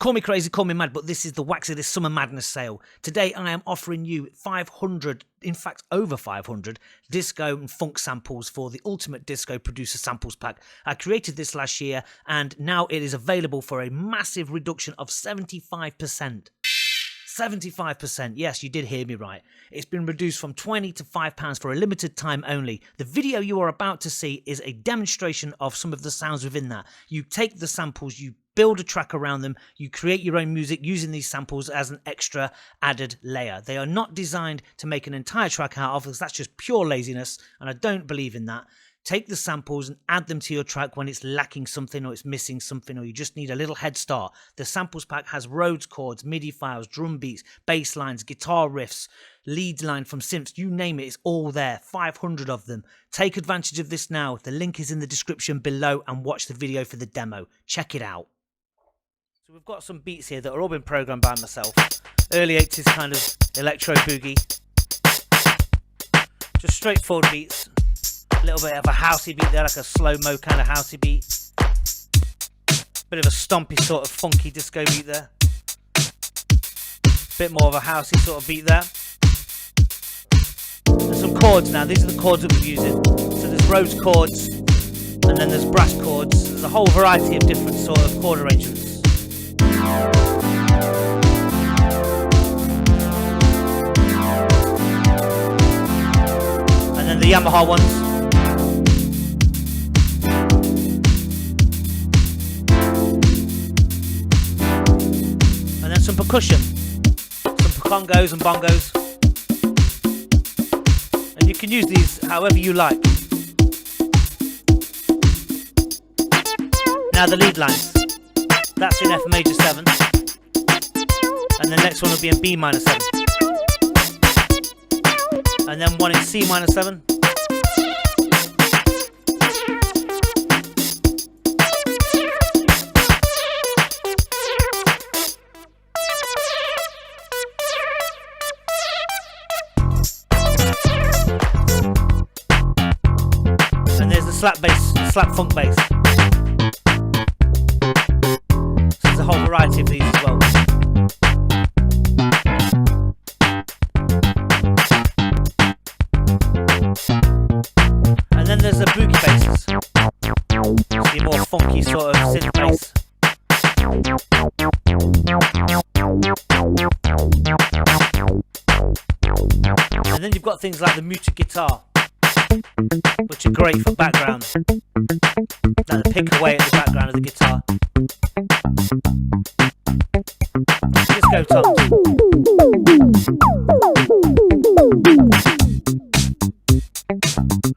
Call me crazy, call me mad, but this is the Waxadisc Summer Madness sale. Today I am offering you 500, in fact over 500, disco and funk samples for the Ultimate Disco Producer Samples Pack. I created this last year and now it is available for a massive reduction of 75%. 75%, yes, you did hear me right. It's been reduced from £20 to £5 for a limited time only. The video you are about to see is a demonstration of some of the sounds within that. You take the samples, you build a track around them, you create your own music using these samples as an extra added layer. They are not designed to make an entire track out of, because that's just pure laziness, and I don't believe in that. Take the samples and add them to your track when it's lacking something or it's missing something or you just need a little head start. The samples pack has Rhodes chords, MIDI files, drum beats, bass lines, guitar riffs, lead line from synths, you name it, it's all there. 500 of them. Take advantage of this now. The link is in the description below and watch the video for the demo. Check it out. So we've got some beats here that are all been programmed by myself. Early 80s kind of electro boogie. Just straightforward beats. A little bit of a housey beat there, like a slow-mo kind of housey beat. Bit of a stompy sort of funky disco beat there. Bit more of a housey sort of beat there. And some chords now. These are the chords that we're using. So there's Rhodes chords, and then there's brass chords. There's a whole variety of different sort of chord arrangements. And then the Yamaha ones. Some percussion, some congos and bongos, and you can use these however you like. Now the lead lines, that's in F major 7, and the next one will be in B minor 7, and then one in C minor 7. Slap bass, slap funk bass. So there's a whole variety of these as well. And then there's the boogie basses. So your more funky sort of synth bass. And then you've got things like the muted guitar, which are great for background. Like the pick away at the background of the guitar. Disco toms.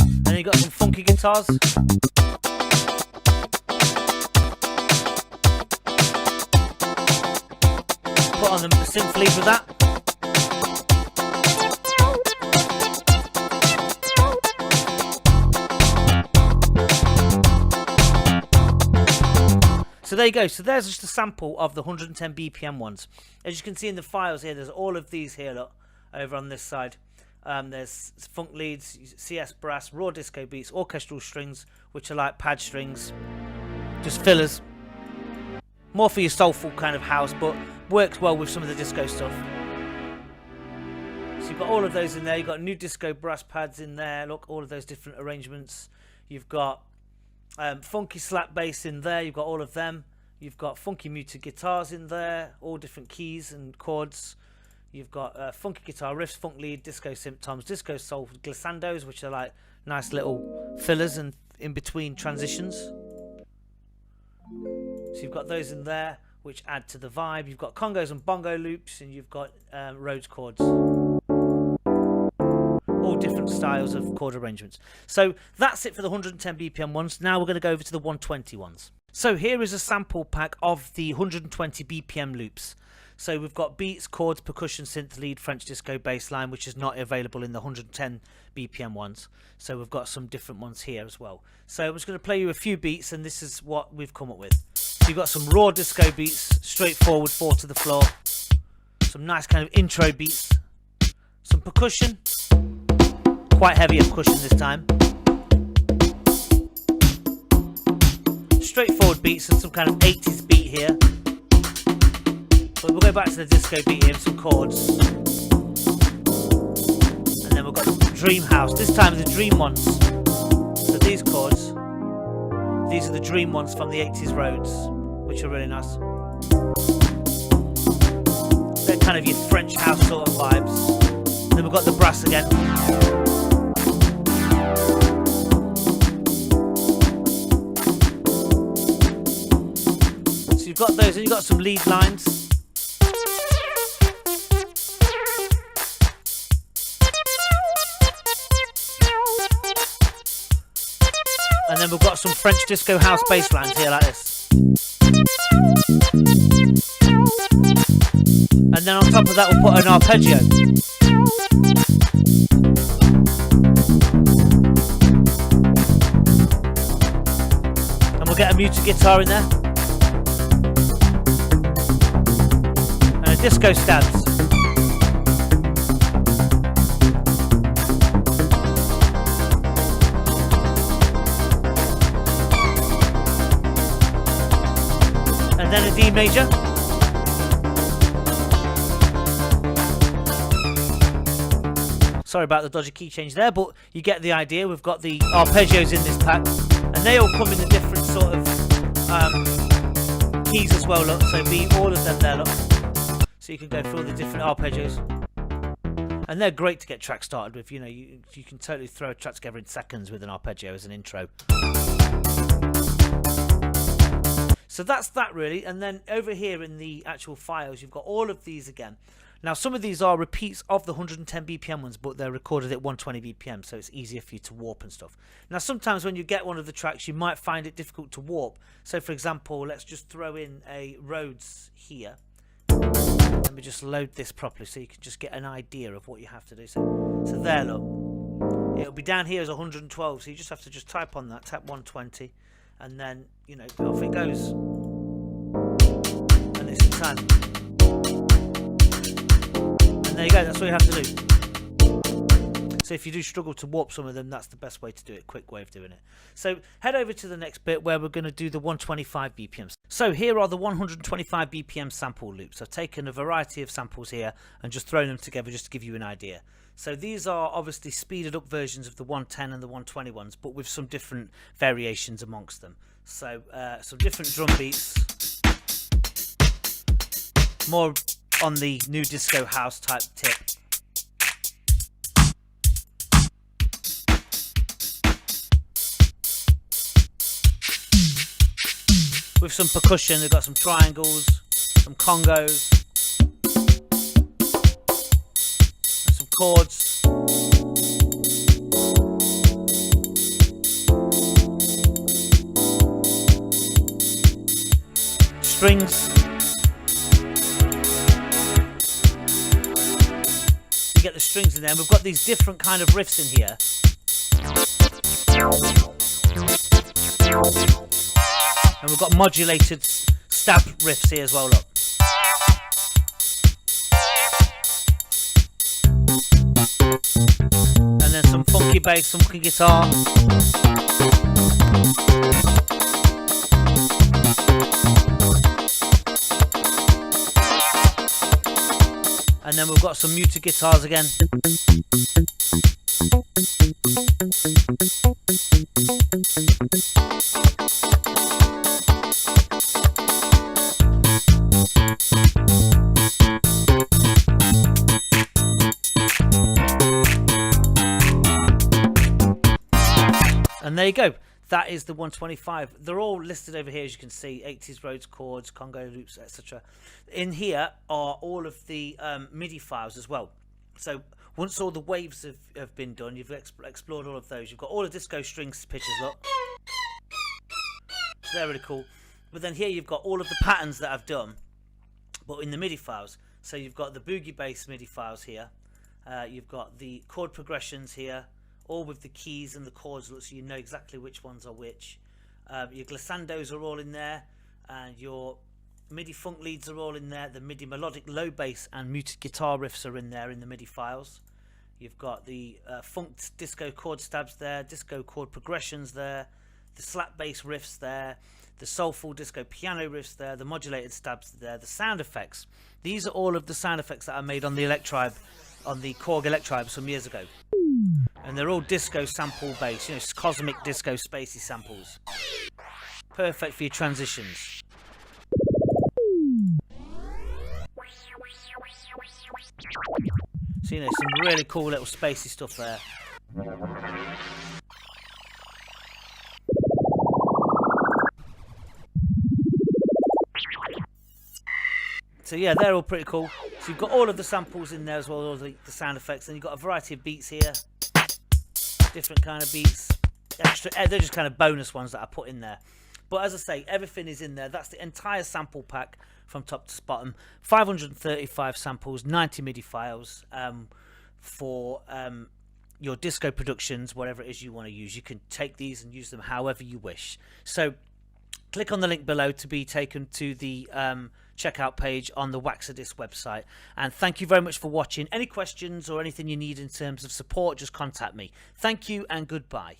And then you've got some funky guitars. Put on the synth lead with that. So there you go. So there's just a sample of the 110 BPM ones. As you can see in the files here, there's all of these here, look, over on this side. There's funk leads, CS brass, raw disco beats, orchestral strings, which are like pad strings, just fillers. More for your soulful kind of house, but works well with some of the disco stuff. So you've got all of those in there. You've got new disco brass pads in there. Look, all of those different arrangements. You've got funky slap bass in there, you've got all of them. You've got funky muted guitars in there, all different keys and chords. You've got funky guitar riffs, funk lead, disco synth toms, disco soul glissandos, which are like nice little fillers and in between transitions. So you've got those in there, which add to the vibe. You've got congos and bongo loops, and you've got Rhodes chords. All different styles of chord arrangements. So that's it for the 110 BPM ones. Now we're going to go over to the 120 ones. So here is a sample pack of the 120 BPM loops. So we've got beats, chords, percussion, synth, lead, French disco, bass line, which is not available in the 110 BPM ones. So we've got some different ones here as well. So I'm just going to play you a few beats, and this is what we've come up with. So you've got some raw disco beats, straightforward, 4 to the floor. Some nice kind of intro beats. Some percussion. Quite heavy percussion this time. Straightforward beats and some kind of 80s beat here. But we'll go back to the disco beat here, some chords. And then we've got the Dream House. This time the Dream ones. So these chords, these are the Dream ones from the 80s Rhodes, which are really nice. They're kind of your French house sort of vibes. Then we've got the brass again. So you've got those, and you've got some lead lines. And then we've got some French disco house bass lines here like this. And then on top of that we'll put an arpeggio. And we'll get a muted guitar in there. And a disco stance. And then a D major. Sorry about the dodgy key change there, but you get the idea. We've got the arpeggios in this pack, and they all come in the different sort of keys as well, look. So be all of them there, look. So you can go through all the different arpeggios. And they're great to get tracks started with. You know, you can totally throw a track together in seconds with an arpeggio as an intro. So that's that really, and then over here in the actual files you've got all of these again. Now some of these are repeats of the 110 BPM ones, but they're recorded at 120 BPM, so it's easier for you to warp and stuff. Now sometimes when you get one of the tracks you might find it difficult to warp. So for example, let's just throw in a Rhodes here. Let me just load this properly so you can just get an idea of what you have to do. So there, look, it'll be down here as 112, so you just have to just type on that, tap 120. And then, you know, off it goes. And it's in time. And there you go, that's all you have to do. So if you do struggle to warp some of them, that's the best way to do it, quick way of doing it. So head over to the next bit where we're going to do the 125 BPM. So here are the 125 BPM sample loops. I've taken a variety of samples here and just thrown them together just to give you an idea. So these are obviously speeded up versions of the 110 and the 120 ones, but with some different variations amongst them. So some different drum beats, more on the new disco house type tip. With some percussion, they've got some triangles, some congos, and some chords. Strings. You get the strings in there, and we've got these different kind of riffs in here. And we've got modulated stab riffs here as well, look. And then some funky bass, some funky guitar. And then we've got some muted guitars again. And there you go. That is the 125. They're all listed over here, as you can see. 80s Rhodes chords, Congo loops, etc. In here are all of the MIDI files as well. So once all the waves have been done, you've explored all of those. You've got all the disco strings pitches, look. So they're really cool. But then here you've got all of the patterns that I've done, but in the MIDI files. So you've got the boogie bass MIDI files here. You've got the chord progressions here, all with the keys and the chords, so you know exactly which ones are which. Your glissandos are all in there, and your MIDI funk leads are all in there. The MIDI melodic low bass and muted guitar riffs are in there in the MIDI files. You've got the funk disco chord stabs there, disco chord progressions there, the slap bass riffs there, the Soulful Disco piano riffs there, the modulated stabs there, the sound effects. These are all of the sound effects that I made on the Electribe, on the Korg Electribe some years ago. And they're all disco sample based, you know, cosmic disco spacey samples. Perfect for your transitions. So, you know, some really cool little spacey stuff there. So yeah, they're all pretty cool. So you've got all of the samples in there as well, all the sound effects, and you've got a variety of beats here. Different kind of beats. Extra, they're just kind of bonus ones that I put in there. But as I say, everything is in there. That's the entire sample pack from top to bottom. 535 samples, 90 MIDI files for your disco productions, whatever it is you want to use. You can take these and use them however you wish. So click on the link below to be taken to the checkout page on the Waxadisc website. And thank you very much for watching. Any questions or anything you need in terms of support, just contact me. Thank you and goodbye.